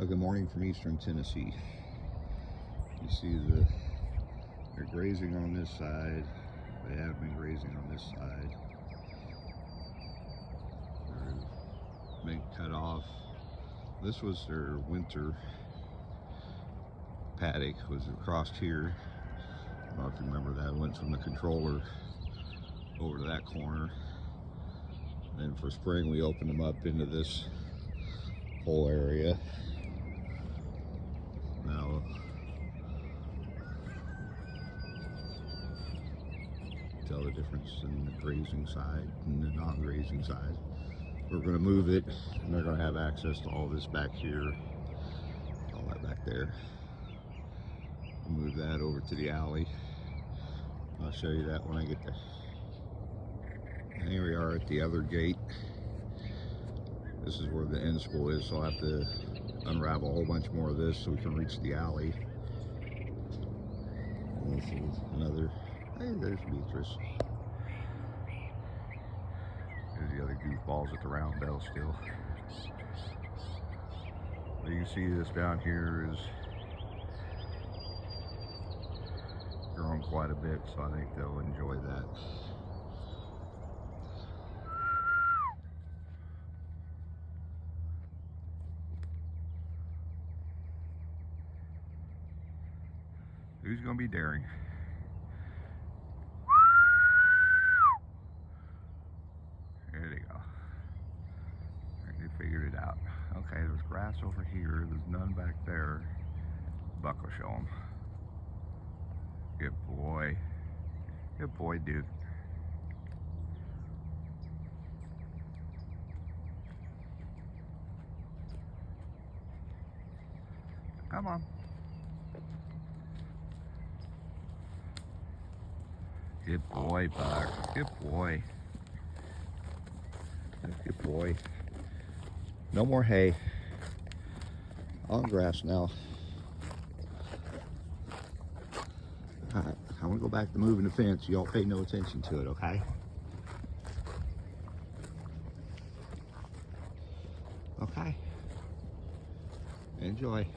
Good morning from eastern Tennessee. You see they're grazing on this side. They have been grazing on this side. They're being cut off. This was their winter paddock, was across here. I don't know if you remember that. It went from the controller over to that corner. And then for spring we opened them up into this whole area. Now tell the difference in the grazing side and the non-grazing side. We're going to move it, and they're going to have access to all this back here, all that back there. We'll move that over to the alley. I'll show you that when I get there. And here we are at the other gate. This is where the end school is, so I'll have to unravel a whole bunch more of this so we can reach the alley. And this is another, hey, there's Beatrice. There's the other goofballs at the round bell still. But you can see this down here is grown quite a bit, so I think they'll enjoy that. Who's going to be daring? There they go. They figured it out. Okay, there's grass over here. There's none back there. Buck will show them. Good boy. Good boy, dude. Come on. Good boy, Buck. Good boy. Good boy. No more hay. On grass now. Alright, I'm gonna go back to moving the fence. Y'all pay no attention to it, okay? Okay. Enjoy.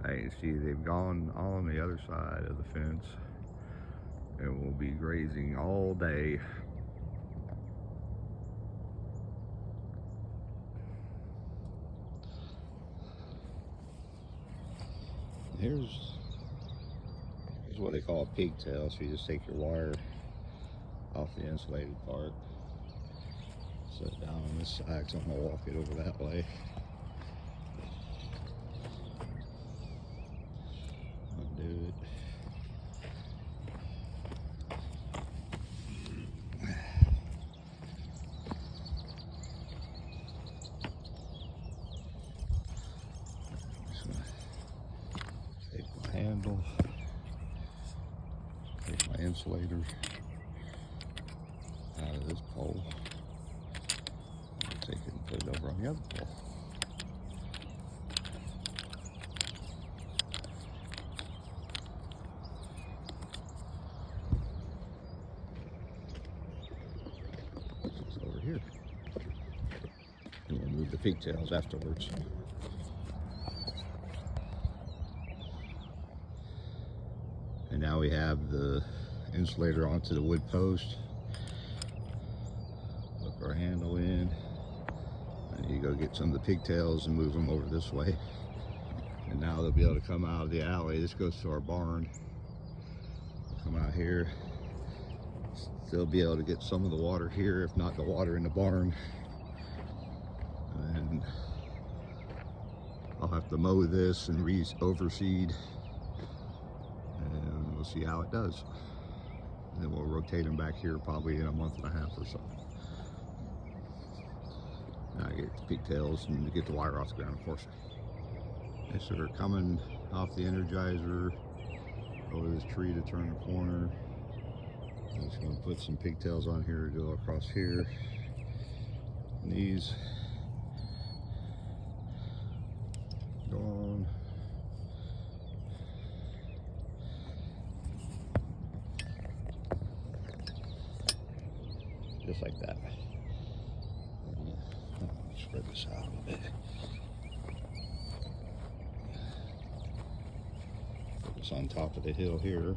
You see they've gone on the other side of the fence and will be grazing all day. Here's what they call a pigtail. So you just take your wire off the insulated part, set it down on this side, so I'm gonna walk it over that way. Undo it. Just gonna take my handle, take my insulator out of this pole, take it and put it over on the other pole. Over here. And we'll move the pigtails afterwards. And now we have the insulator onto the wood post. Hook our handle in. And you go get some of the pigtails and move them over this way. And now they'll be able to come out of the alley. This goes to our barn. Come out here. They'll be able to get some of the water here, if not the water in the barn. And I'll have to mow this and overseed, and we'll see how it does. And then we'll rotate them back here probably in a month and a half or so. Now I get the pigtails and get the wire off the ground, of course. Okay, so we're coming off the Energizer over this tree to turn the corner. I'm just going to put some pigtails on here to go across here. And these go on. Just like that. spread this out a little bit. Put this on top of the hill here.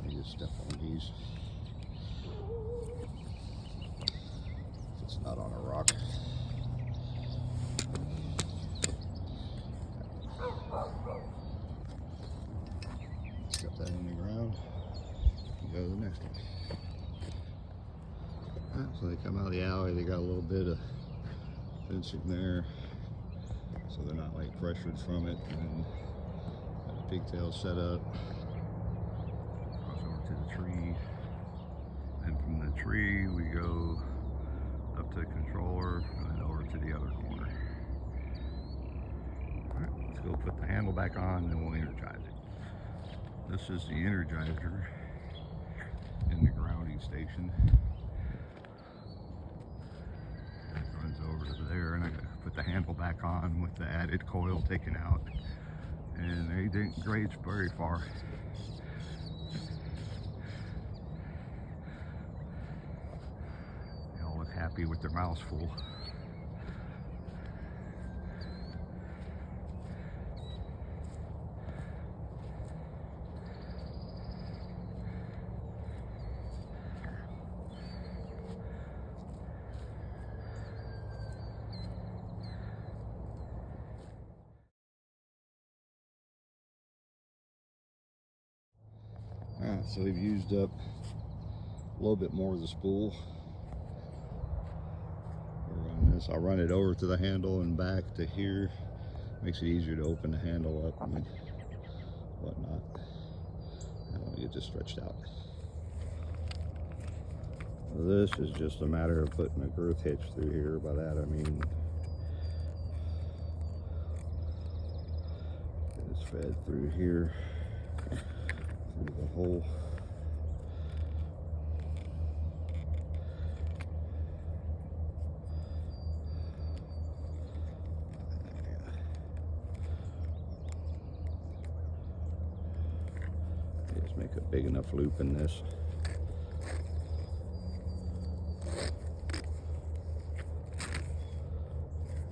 I just step on these. If it's not on a rock. Step that in the ground and go to the next one. Right, so they come out of the alley, they got a little bit of fencing there, so they're not like pressured from it. And then got the pigtail set up. Cross over to the tree. And from the tree we go up to the controller and then over to the other corner. Alright, let's go put the handle back on and then we'll energize it. This is the energizer in the grounding station. It runs over to there, and I gotta put the handle back on with the added coil taken out. And they didn't grade very far. They all look happy with their mouths full. Alright, so we've used up a little bit more of the spool. We're running this. I'll run it over to the handle and back to here. Makes it easier to open the handle up and whatnot. I want to get this stretched out. This is just a matter of putting a girth hitch through here. By that I mean it's fed through here. Through the hole. Just make a big enough loop in this.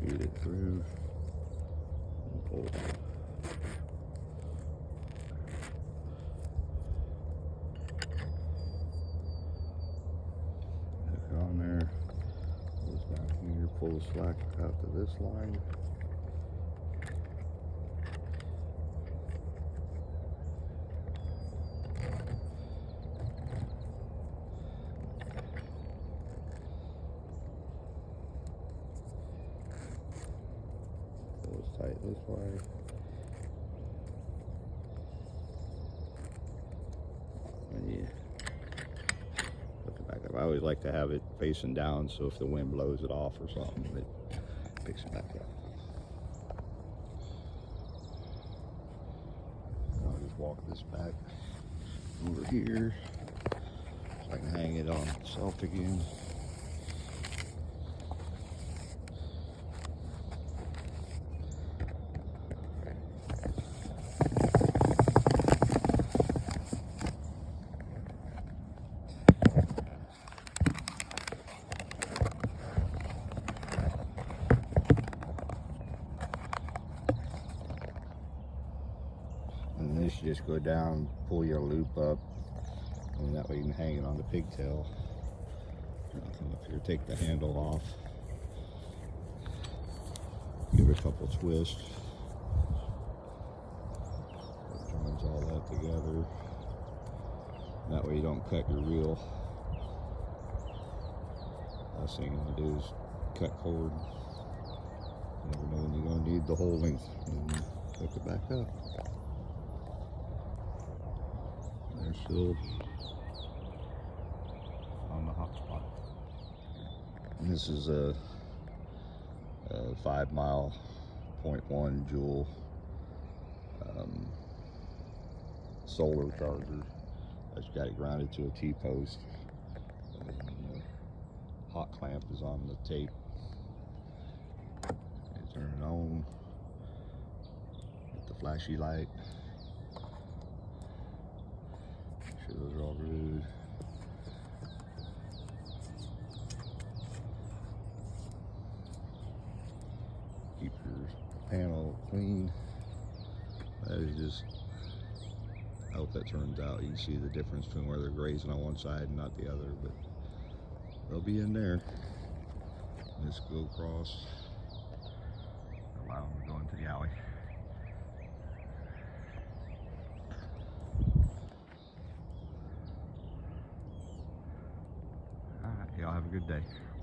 Feed it through and pull it out. On there, goes down here, pull the slack out to this line. Pull it tight this way. And yeah. I always like to have it facing down, so if the wind blows it off or something, it picks it back up. I'll just walk this back over here so I can hang it on itself again. And this you just go down, pull your loop up, and that way you can hang it on the pigtail. Come up here, take the handle off, give it a couple twists. It joins all that together. That way you don't cut your reel. Last thing you're gonna do is cut cord. You never know when you're gonna need the whole length, and hook it back up. They're still on the hot spot. And this is a 5 mile 0.1 joule solar charger. I just got it grounded to a T-post. And the hot clamp is on the tape. And turn it on with the flashy light. Make sure those are all good. panel clean. That is just, I hope that turns out. You can see the difference between where they're grazing on one side and not the other, but they'll be in there. Let's go across, allow them to go into the alley. All right, y'all have a good day.